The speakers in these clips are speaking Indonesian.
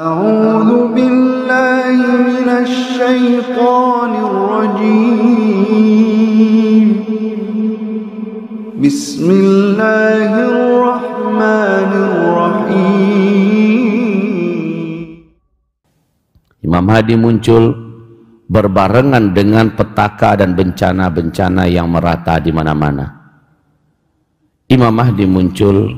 أعوذ بالله من الشيطان الرجيم بسم الله الرحمن الرحيم. Imam Mahdi muncul berbarengan dengan petaka dan bencana-bencana yang merata di mana-mana. Imam Mahdi muncul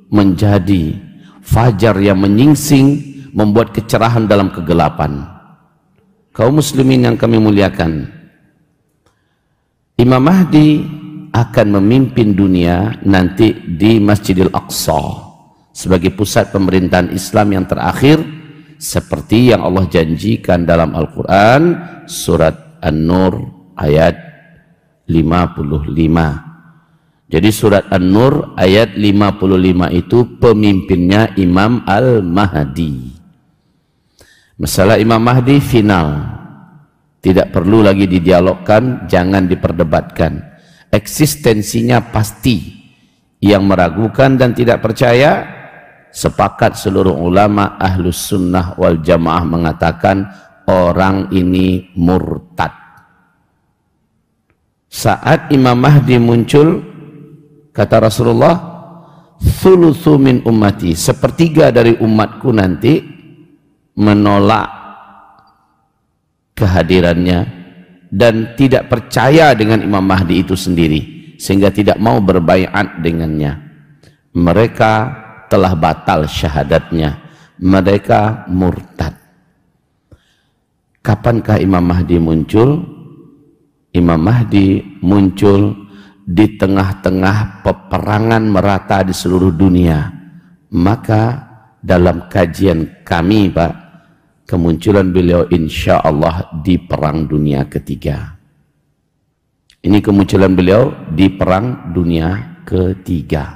menjadi fajar yang menyingsing, membuat kecerahan dalam kegelapan. Kaum muslimin yang kami muliakan, Imam Mahdi akan memimpin dunia nanti di Masjidil Aqsa sebagai pusat pemerintahan Islam yang terakhir, seperti yang Allah janjikan dalam Al-Quran surat An-Nur ayat 55. Jadi surat An-Nur ayat 55 itu pemimpinnya Imam Al-Mahdi. Masalah Imam Mahdi final, tidak perlu lagi didialogkan, jangan diperdebatkan. Eksistensinya pasti. Yang meragukan dan tidak percaya, sepakat seluruh ulama Ahlus Sunnah wal Jamaah mengatakan orang ini murtad. Saat Imam Mahdi muncul, kata Rasulullah, thuluthu min ummati, sepertiga dari umatku nanti menolak kehadirannya dan tidak percaya dengan Imam Mahdi itu sendiri, sehingga tidak mau berbaiat dengannya. Mereka telah batal syahadatnya, mereka murtad. Kapankah Imam Mahdi muncul? Imam Mahdi muncul di tengah-tengah peperangan merata di seluruh dunia. Maka dalam kajian kami, Pak, kemunculan beliau insya Allah di Perang Dunia Ketiga. Ini kemunculan beliau di Perang Dunia Ketiga.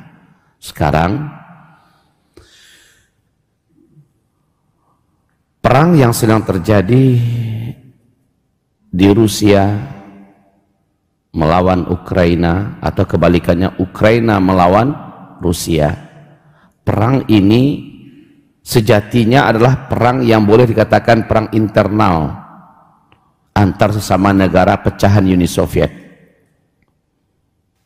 Sekarang perang yang sedang terjadi di Rusia melawan Ukraina, atau kebalikannya Ukraina melawan Rusia. Perang ini sejatinya adalah perang yang boleh dikatakan perang internal antar sesama negara pecahan Uni Soviet.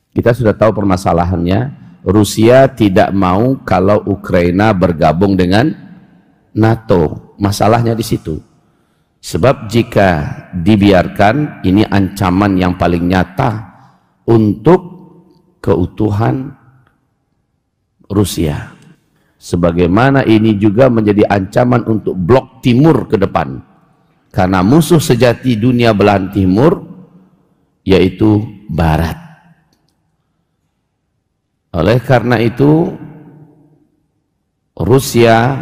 Kita sudah tahu permasalahannya. Rusia tidak mau kalau Ukraina bergabung dengan NATO. Masalahnya di situ. Sebab jika dibiarkan, ini ancaman yang paling nyata untuk keutuhan Rusia. Sebagaimana ini juga menjadi ancaman untuk blok timur ke depan. Karena musuh sejati dunia belahan timur yaitu barat. Oleh karena itu Rusia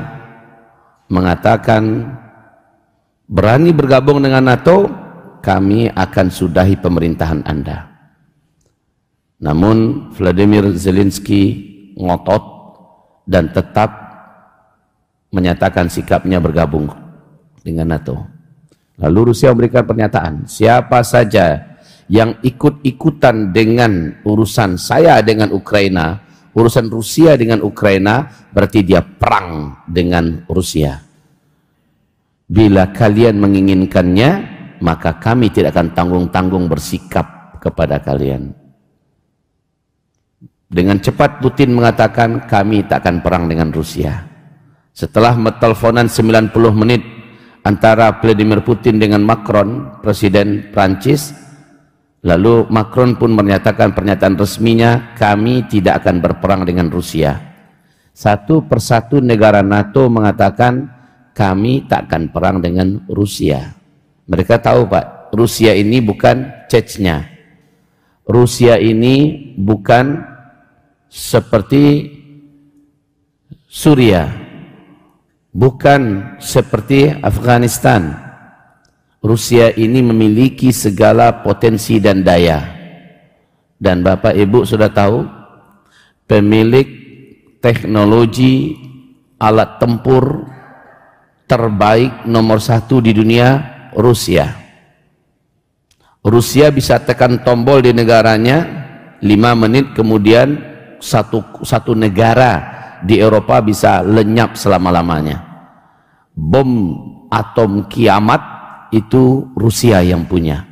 mengatakan, berani bergabung dengan NATO, kami akan sudahi pemerintahan Anda. Namun Vladimir Zelensky ngotot dan tetap menyatakan sikapnya bergabung dengan NATO. Lalu Rusia memberikan pernyataan, siapa saja yang ikut-ikutan dengan urusan saya dengan Ukraina, urusan Rusia dengan Ukraina, berarti dia perang dengan Rusia. Bila kalian menginginkannya, maka kami tidak akan tanggung-tanggung bersikap kepada kalian. Dengan cepat Putin mengatakan, kami tak akan perang dengan Rusia. Setelah teleponan 90 menit antara Vladimir Putin dengan Macron, Presiden Prancis, lalu Macron pun menyatakan pernyataan resminya, kami tidak akan berperang dengan Rusia. Satu persatu negara NATO mengatakan, kami tak akan perang dengan Rusia. Mereka tahu, Pak, Rusia ini bukan Chechnya. Rusia ini bukan seperti Suriah, bukan seperti Afghanistan. Rusia ini memiliki segala potensi dan daya. Dan Bapak Ibu sudah tahu, pemilik teknologi alat tempur terbaik nomor 1 di dunia, Rusia. Rusia bisa tekan tombol di negaranya, 5 menit kemudian satu negara di Eropa bisa lenyap selama-lamanya. bom atom kiamat itu Rusia yang punya.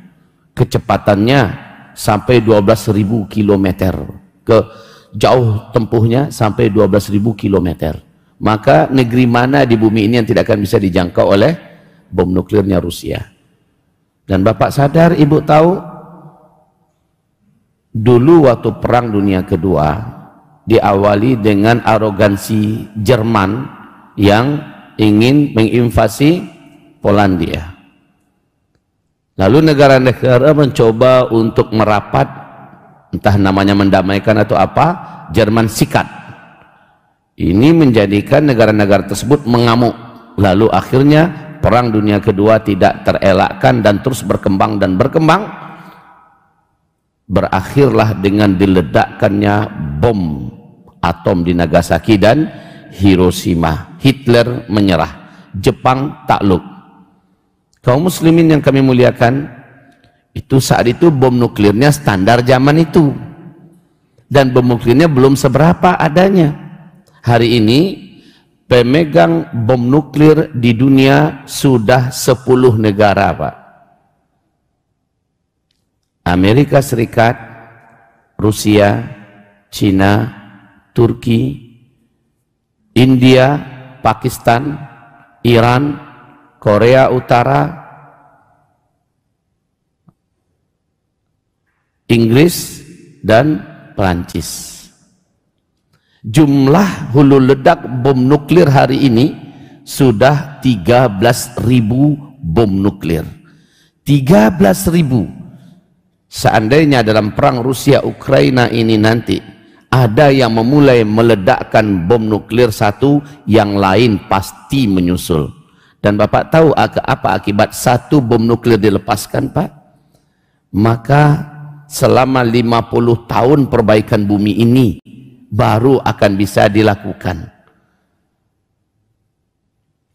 Kecepatannya sampai 12.000 km, ke jauh tempuhnya sampai 12.000 km. Maka negeri mana di bumi ini yang tidak akan bisa dijangkau oleh bom nuklirnya Rusia? Dan Bapak sadar, Ibu tahu, dulu waktu Perang Dunia Kedua diawali dengan arogansi Jerman yang ingin menginvasi Polandia. Lalu negara-negara mencoba untuk merapat, entah namanya mendamaikan atau apa, Jerman sikat. Ini menjadikan negara-negara tersebut mengamuk. Lalu akhirnya Perang Dunia Kedua tidak terelakkan dan terus berkembang dan berkembang. Berakhirlah dengan diledakkannya bom atom di Nagasaki dan Hiroshima. Hitler menyerah, Jepang takluk. Kaum muslimin yang kami muliakan, itu saat itu bom nuklirnya standar zaman itu, dan bom nuklirnya belum seberapa adanya. Hari ini pemegang bom nuklir di dunia sudah 10 negara, Pak. Amerika Serikat, Rusia, Cina, Turki, India, Pakistan, Iran, Korea Utara, Inggris, dan Perancis. Jumlah hulu ledak bom nuklir hari ini sudah 13.000 bom nuklir. 13.000. Seandainya dalam perang Rusia Ukraina ini nanti ada yang memulai meledakkan bom nuklir satu, yang lain pasti menyusul. Dan Bapak tahu apa akibat satu bom nuklir dilepaskan, Pak? Maka selama 50 tahun perbaikan bumi ini baru akan bisa dilakukan.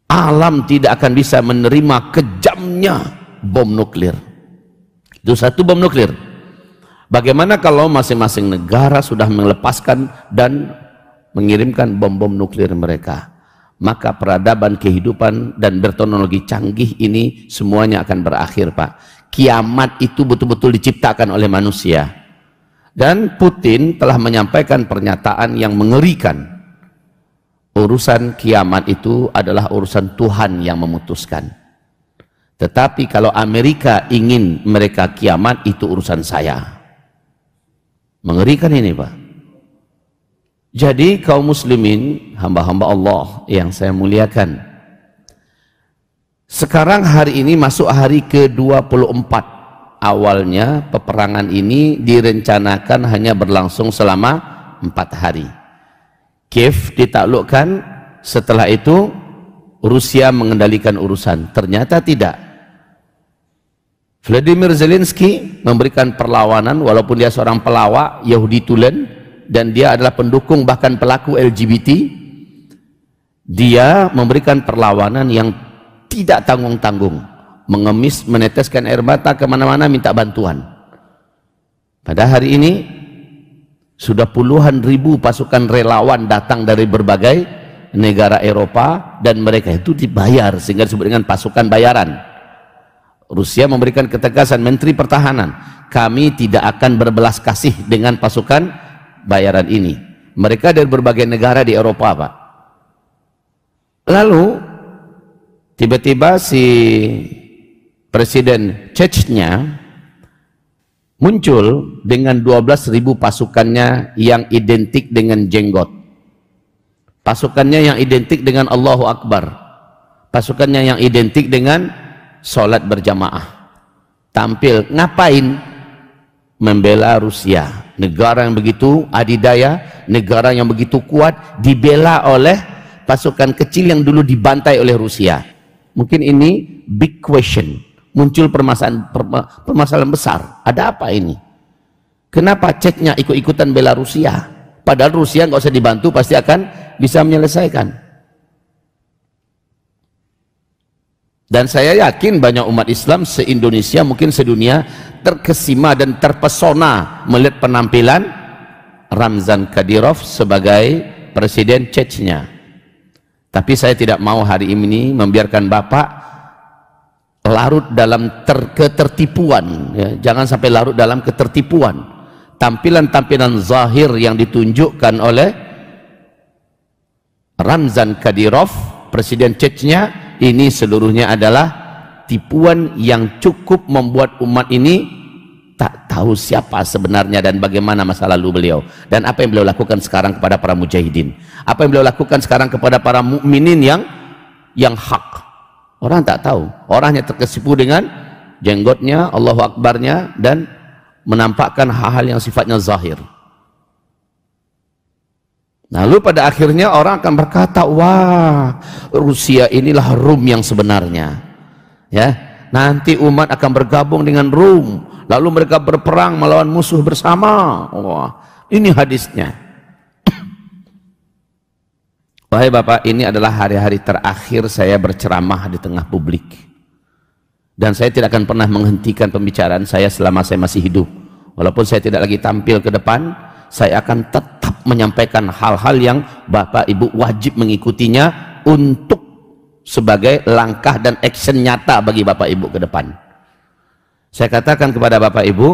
Alam tidak akan bisa menerima kejamnya bom nuklir. Itu satu bom nuklir. Bagaimana kalau masing-masing negara sudah melepaskan dan mengirimkan bom-bom nuklir mereka? Maka peradaban, kehidupan, dan berteknologi canggih ini semuanya akan berakhir, Pak. Kiamat itu betul-betul diciptakan oleh manusia. Dan Putin telah menyampaikan pernyataan yang mengerikan. Urusan kiamat itu adalah urusan Tuhan yang memutuskan. Tetapi kalau Amerika ingin mereka kiamat, itu urusan saya. Mengerikan ini, Pak. Jadi kaum muslimin, hamba-hamba Allah yang saya muliakan, sekarang hari ini masuk hari ke-24. Awalnya peperangan ini direncanakan hanya berlangsung selama 4 hari. Kiev ditaklukkan, setelah itu Rusia mengendalikan urusan. Ternyata tidak. Vladimir Zelensky memberikan perlawanan, walaupun dia seorang pelawak Yahudi tulen, dan dia adalah pendukung bahkan pelaku LGBT. Dia memberikan perlawanan yang tidak tanggung-tanggung, mengemis, meneteskan air mata kemana-mana minta bantuan. Pada hari ini sudah puluhan ribu pasukan relawan datang dari berbagai negara Eropa, dan mereka itu dibayar sehingga disebut dengan pasukan bayaran. Rusia memberikan ketegasan, Menteri Pertahanan, kami tidak akan berbelas kasih dengan pasukan bayaran ini. Mereka dari berbagai negara di Eropa, Pak. Lalu tiba-tiba si Presiden Chechnya muncul dengan 12.000 pasukannya yang identik dengan jenggot, pasukannya yang identik dengan Allahu Akbar, pasukannya yang identik dengan sholat berjamaah. Tampil ngapain? Membela Rusia, negara yang begitu adidaya, negara yang begitu kuat, dibela oleh pasukan kecil yang dulu dibantai oleh Rusia. Mungkin ini big question, muncul permasalahan besar. Ada apa ini? Kenapa Ceknya ikut-ikutan bela Rusia? Padahal Rusia nggak usah dibantu, pasti akan bisa menyelesaikan. Dan saya yakin banyak umat Islam se-Indonesia, mungkin sedunia, terkesima dan terpesona melihat penampilan Ramzan Kadyrov sebagai Presiden Chechnya. Tapi saya tidak mau hari ini membiarkan Bapak larut dalam ketertipuan, ya. Jangan sampai larut dalam ketertipuan. Tampilan-tampilan zahir yang ditunjukkan oleh Ramzan Kadyrov, Presiden Chechnya, ini seluruhnya adalah tipuan yang cukup membuat umat ini tak tahu siapa sebenarnya dan bagaimana masa lalu beliau, dan apa yang beliau lakukan sekarang kepada para mujahidin, apa yang beliau lakukan sekarang kepada para mukminin yang hak. Orang tak tahu, orangnya terkesipu dengan jenggotnya, Allahu Akbarnya, dan menampakkan hal-hal yang sifatnya zahir. Lalu pada akhirnya orang akan berkata, wah, Rusia inilah Rum yang sebenarnya, ya. Nanti umat akan bergabung dengan Rum, lalu mereka berperang melawan musuh bersama. Wah, ini hadisnya. Wahai Bapak, ini adalah hari-hari terakhir saya berceramah di tengah publik, dan saya tidak akan pernah menghentikan pembicaraan saya selama saya masih hidup. Walaupun saya tidak lagi tampil ke depan, saya akan tetap menyampaikan hal-hal yang Bapak Ibu wajib mengikutinya untuk sebagai langkah dan action nyata bagi Bapak Ibu ke depan. Saya katakan kepada Bapak Ibu,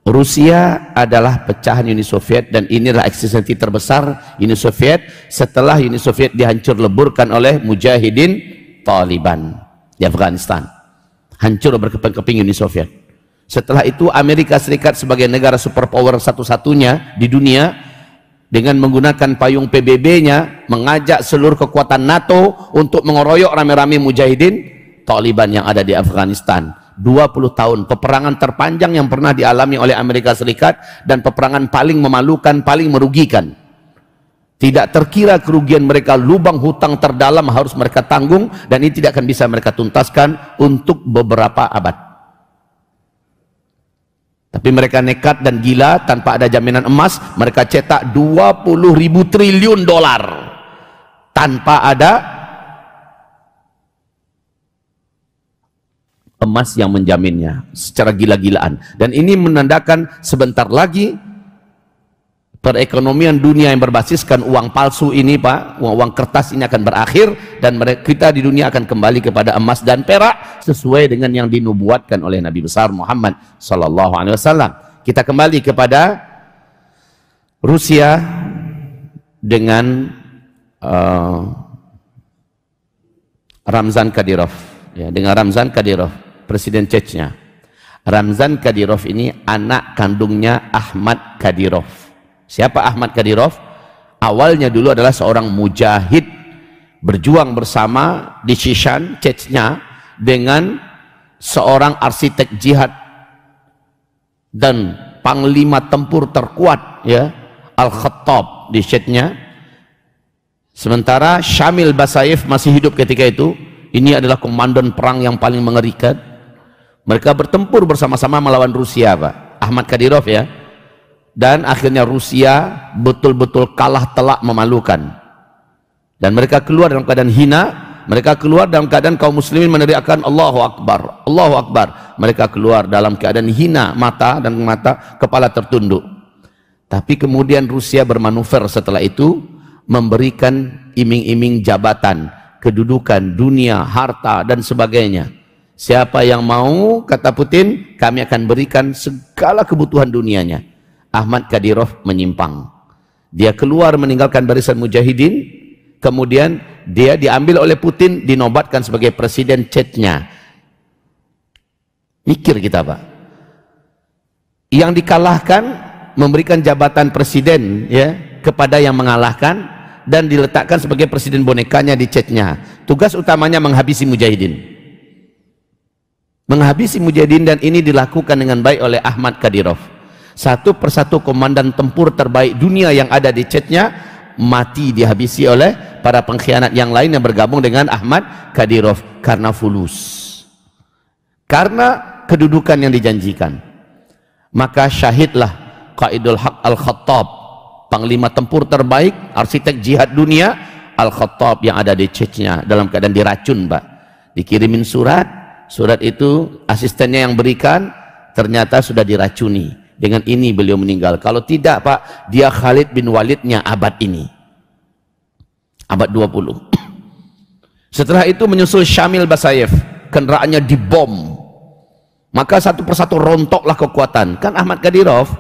Rusia adalah pecahan Uni Soviet, dan inilah eksistensi terbesar Uni Soviet setelah Uni Soviet dihancur leburkan oleh mujahidin Taliban di Afghanistan. Hancur berkeping-keping Uni Soviet. Setelah itu Amerika Serikat sebagai negara superpower satu-satunya di dunia, dengan menggunakan payung PBB-nya, mengajak seluruh kekuatan NATO untuk mengeroyok rame-rame mujahidin Taliban yang ada di Afghanistan. 20 tahun, peperangan terpanjang yang pernah dialami oleh Amerika Serikat, dan peperangan paling memalukan, paling merugikan. Tidak terkira kerugian mereka, lubang hutang terdalam harus mereka tanggung, dan ini tidak akan bisa mereka tuntaskan untuk beberapa abad. Tapi mereka nekat dan gila, tanpa ada jaminan emas, mereka cetak 20.000 triliun dolar tanpa ada emas yang menjaminnya, secara gila-gilaan. Dan ini menandakan sebentar lagi perekonomian dunia yang berbasiskan uang palsu ini, Pak, uang kertas ini akan berakhir, dan kita di dunia akan kembali kepada emas dan perak sesuai dengan yang dinubuatkan oleh Nabi besar Muhammad sallallahu alaihi wasallam. Kita kembali kepada Rusia dengan Ramzan Kadyrov, ya, dengan Ramzan Kadyrov, Presiden Chechnya. Ramzan Kadyrov ini anak kandungnya Ahmad Kadyrov. Siapa Ahmad Kadyrov? Awalnya dulu adalah seorang mujahid, berjuang bersama di Shishan, Chechnya, dengan seorang arsitek jihad dan panglima tempur terkuat, ya, Al-Khattab di Chechnya. Sementara Shamil Basayev masih hidup ketika itu. Ini adalah komandan perang yang paling mengerikan. Mereka bertempur bersama-sama melawan Rusia, Pak. Ahmad Kadyrov, ya. Dan akhirnya Rusia betul-betul kalah telak memalukan, dan mereka keluar dalam keadaan hina. Mereka keluar dalam keadaan kaum muslimin meneriakkan Allahu Akbar, Allahu Akbar. Mereka keluar dalam keadaan hina, mata kepala tertunduk. Tapi kemudian Rusia bermanuver setelah itu, memberikan iming-iming jabatan, kedudukan, dunia, harta, dan sebagainya. Siapa yang mau, kata Putin, kami akan berikan segala kebutuhan dunianya. Ahmad Kadyrov menyimpang. Dia keluar meninggalkan barisan mujahidin, kemudian dia diambil oleh Putin, dinobatkan sebagai Presiden Chechnya. Mikir kita, Pak. Yang dikalahkan memberikan jabatan presiden, ya, kepada yang mengalahkan, dan diletakkan sebagai presiden bonekanya di Chechnya. Tugas utamanya menghabisi mujahidin. Menghabisi mujahidin, dan ini dilakukan dengan baik oleh Ahmad Kadyrov. Satu persatu komandan tempur terbaik dunia yang ada di Chechnya mati dihabisi oleh para pengkhianat yang lain yang bergabung dengan Ahmad Kadyrov karena fulus, karena kedudukan yang dijanjikan. Maka syahidlah Qaidul Haq Al-Khattab, panglima tempur terbaik, arsitek jihad dunia, Al-Khattab yang ada di Chechnya, dalam keadaan diracun, Pak. Dikirimin surat itu asistennya yang berikan, ternyata sudah diracuni. Dengan ini beliau meninggal. Kalau tidak, Pak, dia Khalid bin Walidnya abad ini, abad 20. Setelah itu menyusul Syamil Basayev, kendaraannya dibom. Maka satu persatu rontoklah kekuatan. Kan Ahmad Kadyrov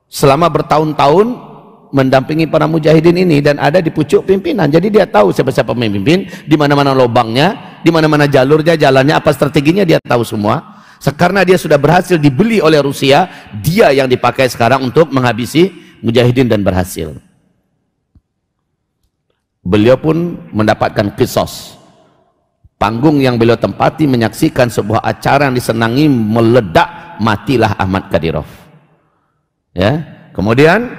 selama bertahun-tahun mendampingi para mujahidin ini dan ada di pucuk pimpinan. Jadi dia tahu siapa-siapa pemimpin, di mana-mana lubangnya, di mana-mana jalurnya, jalannya, apa strateginya dia tahu semua. Karena dia sudah berhasil dibeli oleh Rusia, dia yang dipakai sekarang untuk menghabisi mujahidin dan berhasil. Beliau pun mendapatkan qisas. Panggung yang beliau tempati menyaksikan sebuah acara yang disenangi meledak, matilah Ahmad Kadyrov. Ya, kemudian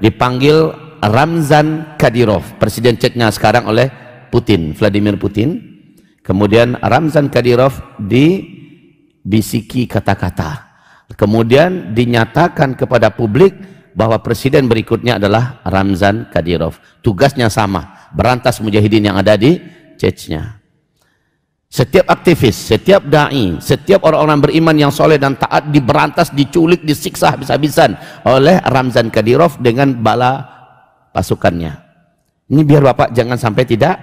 dipanggil Ramzan Kadyrov, presiden Chechnya sekarang oleh Putin, Vladimir Putin. Kemudian Ramzan Kadyrov dibisiki kata-kata. Kemudian dinyatakan kepada publik bahwa presiden berikutnya adalah Ramzan Kadyrov. Tugasnya sama, berantas mujahidin yang ada di Chechnya. Setiap aktivis, setiap da'i, setiap orang-orang beriman yang soleh dan taat diberantas, diculik, disiksa habis-habisan oleh Ramzan Kadyrov dengan bala pasukannya. Ini biar Bapak jangan sampai tidak.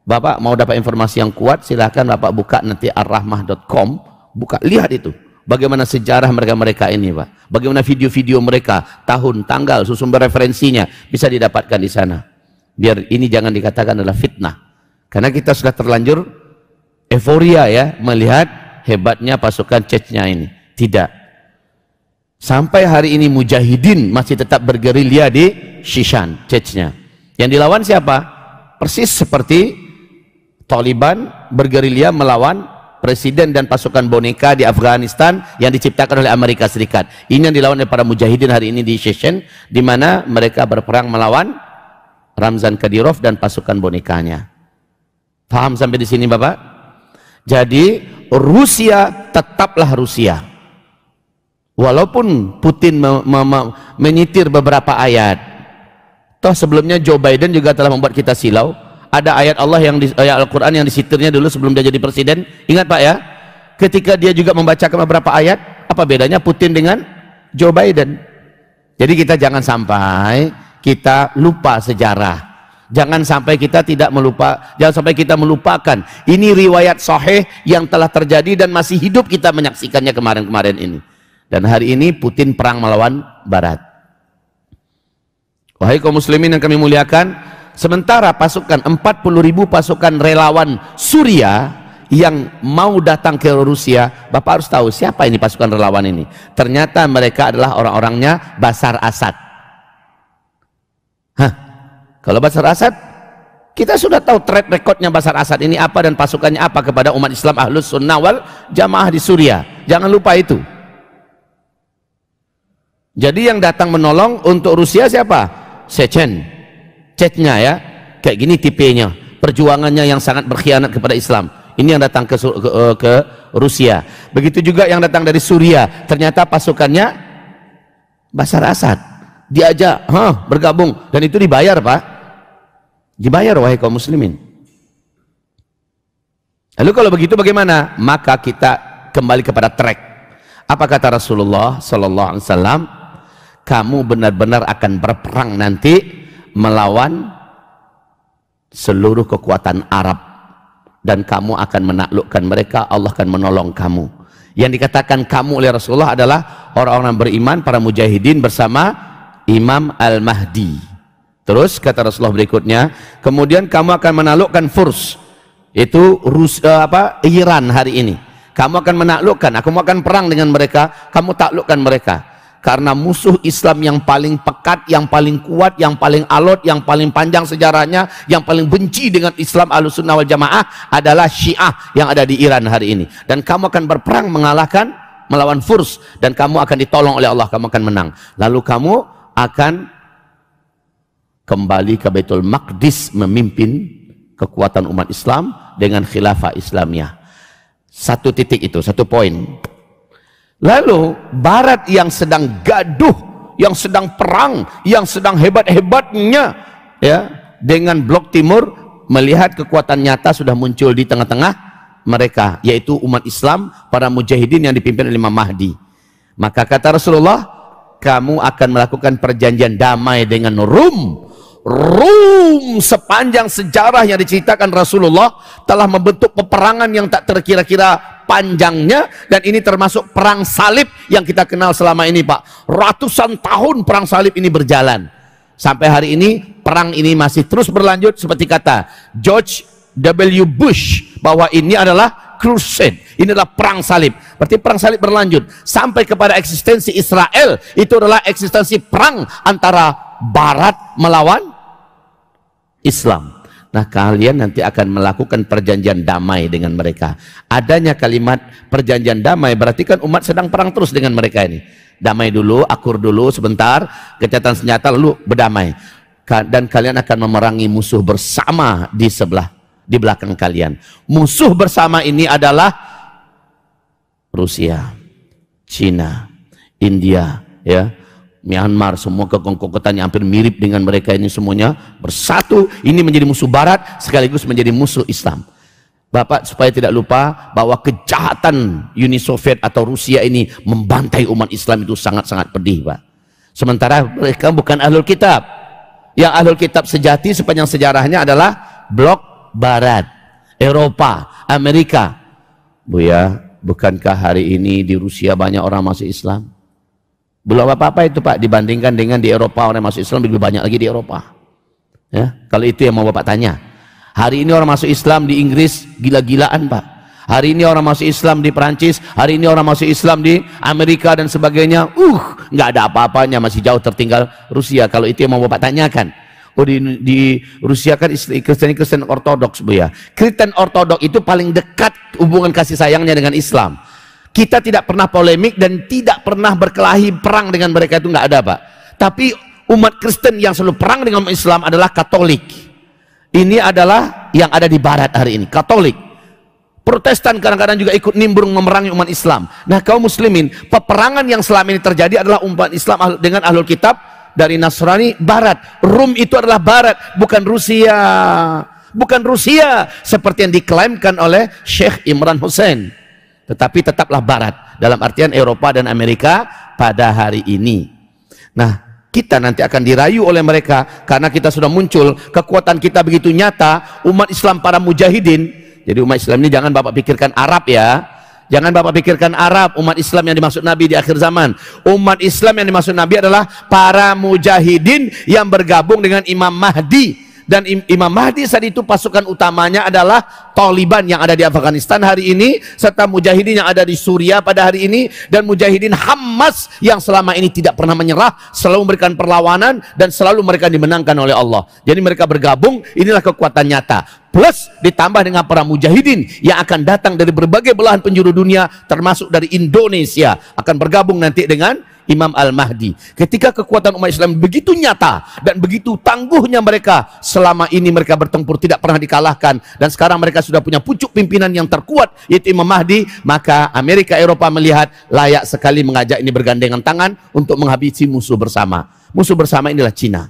Bapak mau dapat informasi yang kuat, silahkan Bapak buka nanti arrahmah.com, buka, lihat itu. Bagaimana sejarah mereka-mereka ini, Pak. Bagaimana video-video mereka, tahun, tanggal, sumber referensinya bisa didapatkan di sana. Biar ini jangan dikatakan adalah fitnah. Karena kita sudah terlanjur euforia ya melihat hebatnya pasukan Chechnya ini. Tidak. Sampai hari ini mujahidin masih tetap bergerilya di Shishan, Chechnya. Yang dilawan siapa? Persis seperti Taliban bergerilya melawan presiden dan pasukan boneka di Afghanistan yang diciptakan oleh Amerika Serikat. Ini yang dilawan oleh para mujahidin hari ini di Shishan, di mana mereka berperang melawan Ramzan Kadyrov dan pasukan bonekanya. Paham sampai di sini, Bapak? Jadi Rusia tetaplah Rusia. Walaupun Putin menyitir beberapa ayat. Toh sebelumnya Joe Biden juga telah membuat kita silau. Ada ayat Allah yang ayat Al-Quran yang disitirnya dulu sebelum dia jadi presiden. Ingat Pak ya? Ketika dia juga membacakan beberapa ayat, apa bedanya Putin dengan Joe Biden? Jadi kita jangan sampai kita lupa sejarah. Jangan sampai kita jangan sampai kita melupakan. Ini riwayat sahih yang telah terjadi dan masih hidup kita menyaksikannya kemarin-kemarin ini. Dan hari ini Putin perang melawan Barat. Wahai kaum muslimin yang kami muliakan, sementara pasukan 40.000 pasukan relawan Suriah yang mau datang ke Rusia, Bapak harus tahu siapa ini pasukan relawan ini. Ternyata mereka adalah orang-orangnya Bashar Assad. Kalau Bashar Assad, kita sudah tahu track recordnya Bashar Assad ini apa dan pasukannya apa kepada umat Islam Ahlus Sunnah wal Jamaah di Suriah. Jangan lupa itu. Jadi yang datang menolong untuk Rusia siapa? Chechnya ya, kayak gini tipenya. Perjuangannya yang sangat berkhianat kepada Islam. Ini yang datang ke Rusia. Begitu juga yang datang dari Suriah. Ternyata pasukannya Bashar Assad. Diajak, bergabung dan itu dibayar, Pak. Dibayar, wahai kaum muslimin. Lalu kalau begitu bagaimana? Maka kita kembali kepada track. Apa kata Rasulullah sallallahu alaihi wasallam? Kamu benar-benar akan berperang nanti melawan seluruh kekuatan Arab dan kamu akan menaklukkan mereka. Allah akan menolong kamu. Yang dikatakan kamu oleh Rasulullah adalah orang-orang beriman, para mujahidin bersama Imam Al-Mahdi. Terus kata Rasulullah berikutnya, kemudian kamu akan menaklukkan Furs, itu Iran hari ini. Kamu akan menaklukkan, aku akan perang dengan mereka, kamu taklukkan mereka. Karena musuh Islam yang paling pekat, yang paling kuat, yang paling alot, yang paling panjang sejarahnya, yang paling benci dengan Islam Ahlus Sunnah wal Jamaah adalah Syiah yang ada di Iran hari ini. Dan kamu akan berperang melawan Furs, dan kamu akan ditolong oleh Allah, kamu akan menang. Lalu kamu akan kembali ke Baitul Maqdis memimpin kekuatan umat Islam dengan khilafah Islamiyah. Satu titik itu, satu poin. Lalu Barat yang sedang gaduh, yang sedang perang, yang sedang hebat-hebatnya ya dengan Blok Timur, melihat kekuatan nyata sudah muncul di tengah-tengah mereka, yaitu umat Islam, para mujahidin yang dipimpin oleh Imam Mahdi. Maka kata Rasulullah, kamu akan melakukan perjanjian damai dengan Rum. Rum sepanjang sejarah yang diceritakan Rasulullah telah membentuk peperangan yang tak terkira-kira panjangnya, dan ini termasuk perang salib yang kita kenal selama ini, Pak. Ratusan tahun perang salib ini berjalan. Sampai hari ini perang ini masih terus berlanjut, seperti kata George W. Bush bahwa ini adalah crusade, ini adalah perang salib. Berarti perang salib berlanjut sampai kepada eksistensi Israel. Itu adalah eksistensi perang antara Barat melawan Islam. Nah, kalian nanti akan melakukan perjanjian damai dengan mereka. Adanya kalimat perjanjian damai berarti kan umat sedang perang terus dengan mereka ini. Damai dulu, akur dulu sebentar, gencatan senjata lalu berdamai. Dan kalian akan memerangi musuh bersama di belakang kalian. Musuh bersama ini adalah Rusia, Cina, India, ya, Myanmar, semua kekongkotan yang hampir mirip dengan mereka ini semuanya bersatu. Ini menjadi musuh Barat sekaligus menjadi musuh Islam. Bapak supaya tidak lupa bahwa kejahatan Uni Soviet atau Rusia ini membantai umat Islam itu sangat-sangat pedih, Pak. Sementara mereka bukan ahlul kitab. Yang ahlul kitab sejati sepanjang sejarahnya adalah blok Barat, Eropa, Amerika. Buya, bukankah hari ini di Rusia banyak orang masuk Islam? Belum apa-apa itu, Pak, dibandingkan dengan di Eropa orang masuk Islam lebih banyak lagi di Eropa. Ya, kalau itu yang mau Bapak tanya. Hari ini orang masuk Islam di Inggris gila-gilaan, Pak. Hari ini orang masuk Islam di Perancis, hari ini orang masuk Islam di Amerika dan sebagainya. Nggak ada apa-apanya, masih jauh tertinggal Rusia. Kalau itu yang mau Bapak tanyakan. Oh, di Rusia kan Kristen Ortodoks, Bu ya. Kristen Ortodoks itu paling dekat hubungan kasih sayangnya dengan Islam. Kita tidak pernah polemik dan tidak pernah berkelahi perang dengan mereka, itu nggak ada, Pak. Tapi umat Kristen yang selalu perang dengan umat Islam adalah Katolik. Ini adalah yang ada di Barat hari ini, Katolik. Protestan kadang-kadang juga ikut nimbrung memerangi umat Islam. Nah, kaum muslimin, peperangan yang selama ini terjadi adalah umat Islam dengan ahlul kitab dari Nasrani Barat. Rum itu adalah Barat, bukan Rusia. Bukan Rusia seperti yang diklaimkan oleh Syekh Imran Hussein. Tetapi tetaplah Barat dalam artian Eropa dan Amerika pada hari ini. Nah, kita nanti akan dirayu oleh mereka karena kita sudah muncul, kekuatan kita begitu nyata. Umat Islam para mujahidin, jadi umat Islam ini jangan Bapak pikirkan Arab ya, jangan Bapak pikirkan Arab. Umat Islam yang dimaksud Nabi di akhir zaman, umat Islam yang dimaksud Nabi adalah para mujahidin yang bergabung dengan Imam Mahdi. Dan Imam Mahdi saat itu pasukan utamanya adalah Taliban yang ada di Afghanistan hari ini, serta mujahidin yang ada di Suriah pada hari ini, dan mujahidin Hamas yang selama ini tidak pernah menyerah, selalu memberikan perlawanan dan selalu mereka dimenangkan oleh Allah. Jadi mereka bergabung, inilah kekuatan nyata. Plus ditambah dengan para mujahidin yang akan datang dari berbagai belahan penjuru dunia, termasuk dari Indonesia, akan bergabung nanti dengan Imam Al-Mahdi. Ketika kekuatan umat Islam begitu nyata dan begitu tangguhnya mereka, selama ini mereka bertempur tidak pernah dikalahkan, dan sekarang mereka sudah punya pucuk pimpinan yang terkuat yaitu Imam Mahdi, maka Amerika Eropa melihat layak sekali mengajak ini bergandengan tangan untuk menghabisi musuh bersama. Musuh bersama inilah Cina.